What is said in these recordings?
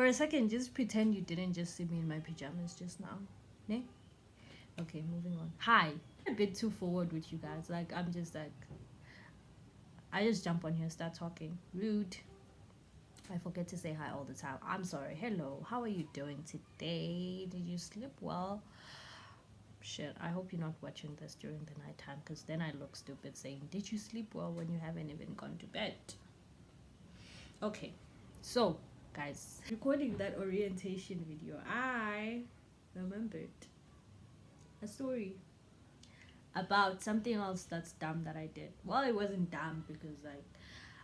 For a second, just pretend you didn't just see me in my pajamas just now. Ne? Okay, moving on. Hi. A bit too forward with you guys. Like, I'm just like, I just jump on here, start talking. Rude. I forget to say hi all the time. I'm sorry. Hello. How are you doing today? Did you sleep well? Shit, I hope you're not watching this during the nighttime, because then I look stupid saying, did you sleep well when you haven't even gone to bed? Okay, so guys, recording that orientation video, I remembered a story about something else that's dumb that I did. Well, it wasn't dumb because like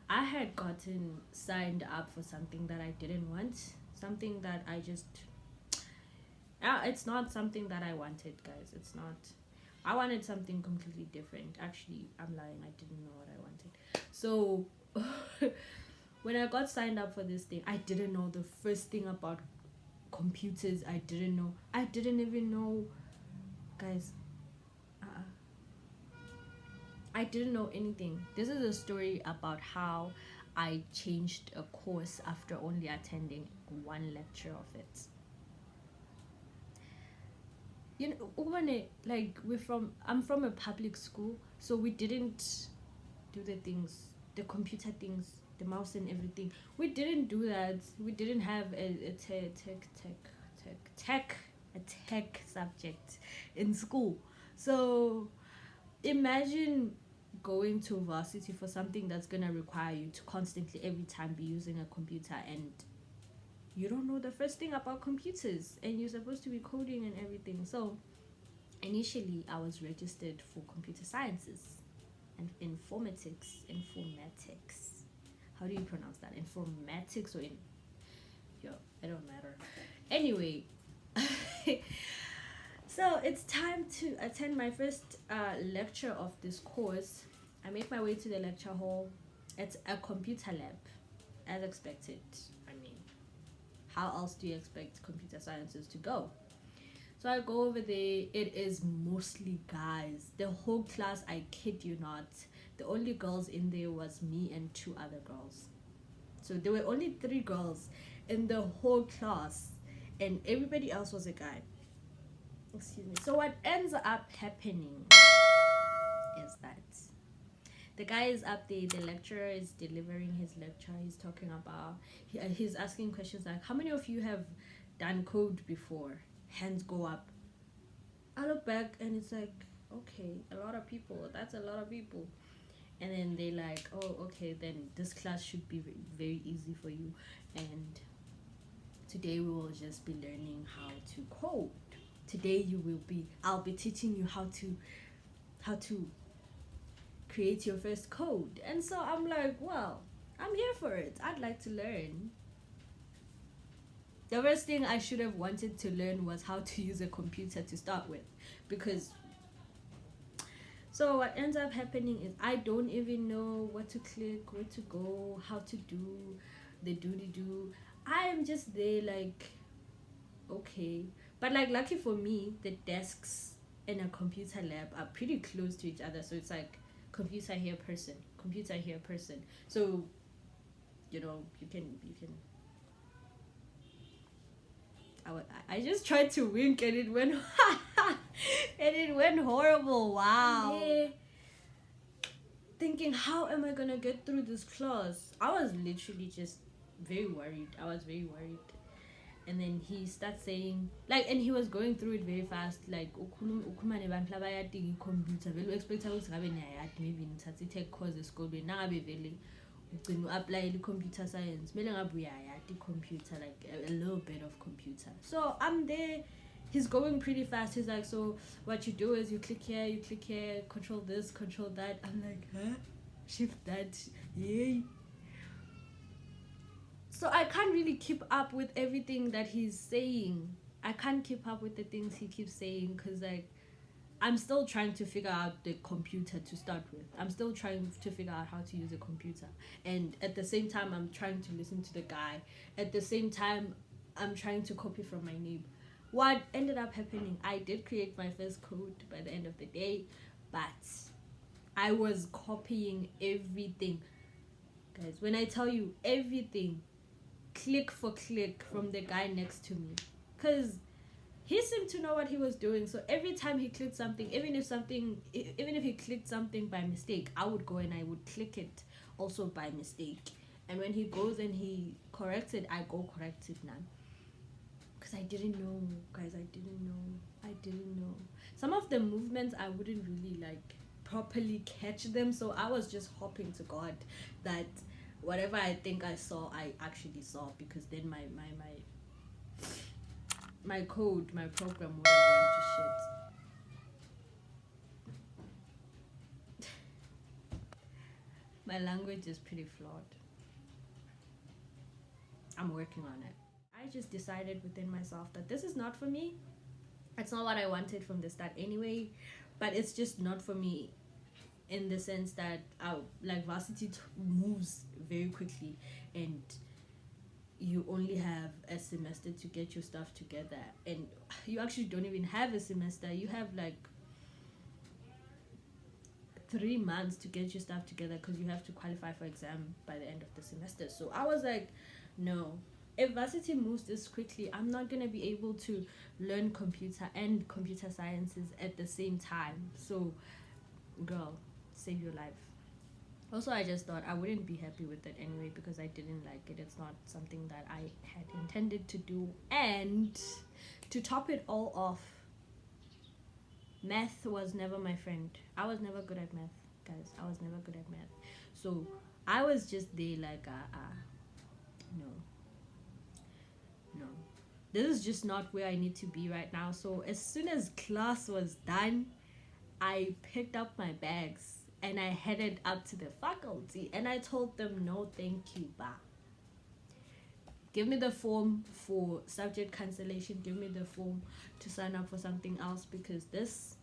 I had gotten signed up for something that I didn't want, something that I just it's not something that I wanted, guys. It's not. I wanted something completely different. Actually, I'm lying. I didn't know what I wanted. So when I got signed up for this thing, I didn't know the first thing about computers. I didn't know. I didn't even know, guys. I didn't know anything. This is a story about how I changed a course after only attending one lecture of it. You know, like I'm from a public school, so we didn't do the things, the computer things, the mouse and everything. We didn't do that. We didn't have a tech subject in school. So imagine going to varsity for something that's gonna require you to constantly every time be using a computer, and you don't know the first thing about computers, and you're supposed to be coding and everything. So initially I was registered for computer sciences and informatics. How do you pronounce that? Informatics or in yo, it don't matter. Anyway, so it's time to attend my first lecture of this course. I make my way to the lecture hall. It's a computer lab, as expected. I mean, how else do you expect computer sciences to go? So I go over there. It is mostly guys. The whole class, I kid you not, the only girls in there was me and two other girls. So there were only 3 girls in the whole class, and everybody else was a guy. Excuse me. So what ends up happening is that the guy is up there, the lecturer is delivering his lecture. He's talking about, he's asking questions like, how many of you have done code before? Hands go up. I look back and it's like, okay, a lot of people. That's a lot of people. And then they like, oh, okay, then this class should be very easy for you. And today we will just be learning how to code. Today I'll be teaching you how to create your first code. And so I'm like, well, I'm here for it. I'd like to learn. The first thing I should have wanted to learn was how to use a computer to start with, because so what ends up happening is I don't even know what to click, where to go, how to do the do. I am just there like, okay. But like, lucky for me, the desks in a computer lab are pretty close to each other, so it's like computer here, person, so you know, you can I just tried to wink and it went and it went horrible. Wow. Thinking, how am I gonna get through this class? I was literally just very worried. And then he starts saying, like, and he was going through it very fast, like ukhuluma nebantu abayadinga icomputer vele expect ukuthi ngabe niyayadi, maybe nithathe i-tech course esikolweni, nangabe vele ugcina u-applyela i-computer science, kumele ngabe uyayadi i-computer, like a little bit of computer. So I'm there, he's going pretty fast. He's like, so what you do is you click here, control this, control that. I'm like, huh? Shift that, yay. So I can't really keep up with everything that he's saying. I can't keep up with the things he keeps saying, because like I'm still trying to figure out the computer to start with. I'm still trying to figure out how to use a computer, and at the same time I'm trying to listen to the guy. At the same time I'm trying to copy from my neighbor. What ended up happening, I did create my first code by the end of the day, but I was copying everything. Guys, when I tell you everything, click for click from the guy next to me, because he seemed to know what he was doing. So every time he clicked something, even if he clicked something by mistake, I would go and I would click it also by mistake. And when he goes and he corrects it, I go correct it now. Because I didn't know, guys. I didn't know. Some of the movements I wouldn't really like properly catch them. So I was just hoping to God that whatever I think I saw, I actually saw, because then my code, my program would have went to shit. My language is pretty flawed. I'm working on it. I just decided within myself that this is not for me. It's not what I wanted from the start anyway, but it's just not for me in the sense that like varsity moves very quickly, and you only have a semester to get your stuff together, and you actually don't even have a semester. You have like 3 months to get your stuff together, because you have to qualify for exam by the end of the semester. So I was like, no, if varsity moves this quickly, I'm not going to be able to learn computer and computer sciences at the same time. So girl, save your life. Also, I just thought I wouldn't be happy with it anyway, because I didn't like it. It's not something that I had intended to do. And to top it all off, math was never my friend. I was never good at math, guys. I was never good at math. So I was just there like, no. This is just not where I need to be right now. So as soon as class was done, I picked up my bags and I headed up to the faculty, and I told them, no thank you, ba. Give me the form for subject cancellation. Give me the form to sign up for something else, because this,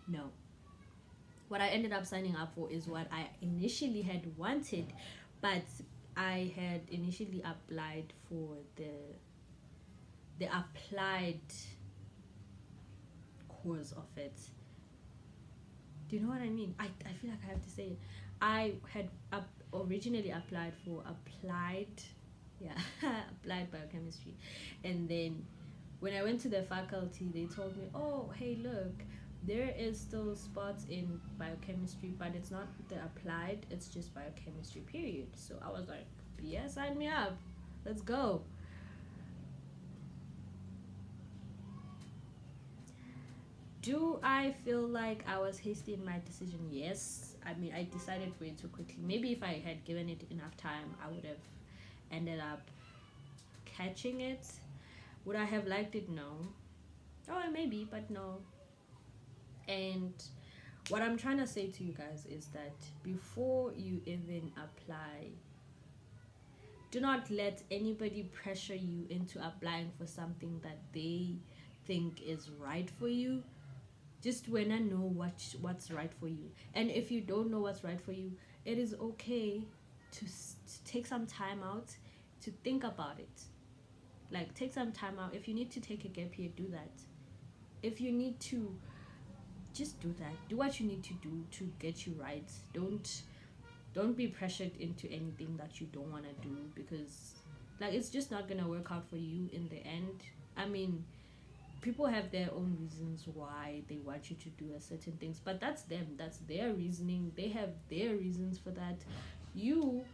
no. What I ended up signing up for is what I initially had wanted, but I had initially applied for the applied course of it. Do you know what I mean? I feel like I have to say it. I had originally applied for applied biochemistry, and then when I went to the faculty, they told me, oh hey, look, there is still spots in biochemistry, but it's not the applied, it's just biochemistry period. So I was like, yeah, sign me up, let's go. Do I feel like I was hasty in my decision? Yes. I mean, I decided way too quickly. Maybe if I had given it enough time, I would have ended up catching it. Would I have liked it? No. Oh, maybe, but no. And what I'm trying to say to you guys is that before you even apply, do not let anybody pressure you into applying for something that they think is right for you. Just wanna know what's right for you. And if you don't know what's right for you, it is okay to take some time out to think about it. Like, take some time out. If you need to take a gap year, do that. If you need to, just do that. Do what you need to do to get you right. Don't be pressured into anything that you don't want to do, because like, it's just not gonna work out for you in the end. I mean, people have their own reasons why they want you to do a certain things, but that's them, that's their reasoning. They have their reasons for that. You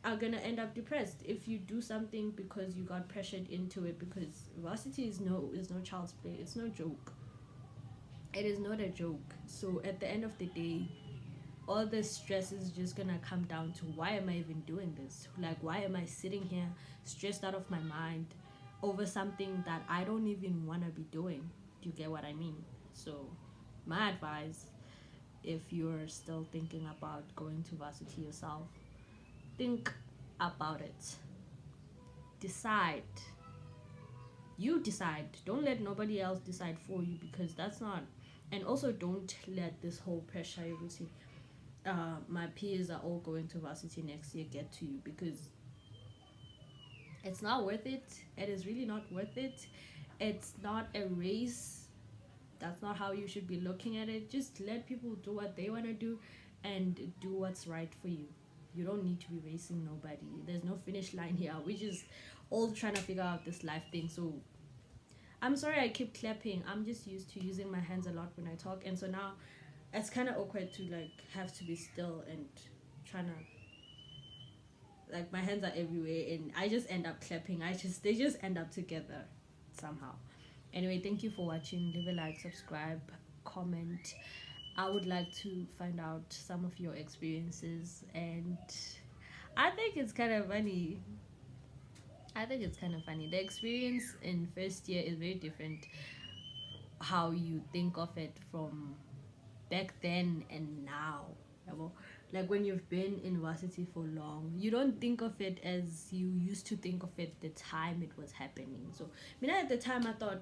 are gonna end up depressed if you do something because you got pressured into it, because varsity is no child's play. It's no joke. It is not a joke. So at the end of the day, all the stress is just gonna come down to, why am I even doing this? Like, why am I sitting here stressed out of my mind over something that I don't even want to be doing? Do you get what I mean? So my advice, if you're still thinking about going to varsity yourself, think about it. Decide. You decide. Don't let nobody else decide for you, because that's not. And also, don't let this whole pressure you will see, my peers are all going to varsity next year, get to you, because it's not worth it. It is really not worth it. It's not a race. That's not how you should be looking at it. Just let people do what they want to do and do what's right for you. You don't need to be racing nobody. There's no finish line here. We're just all trying to figure out this life thing. So I'm sorry I keep clapping. I'm just used to using my hands a lot when I talk, and so now it's kind of awkward to like have to be still and trying to, like, my hands are everywhere and I just end up clapping. They just end up together somehow. Anyway, thank you for watching. Leave a like, subscribe, comment. I would like to find out some of your experiences, and I think it's kind of funny. The experience in first year is very different. How you think of it from back then and now. Like when you've been in varsity for long, you don't think of it as you used to think of it the time it was happening. So I mean, at the time I thought,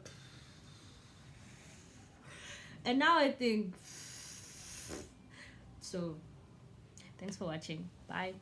and now I think. So thanks for watching. Bye.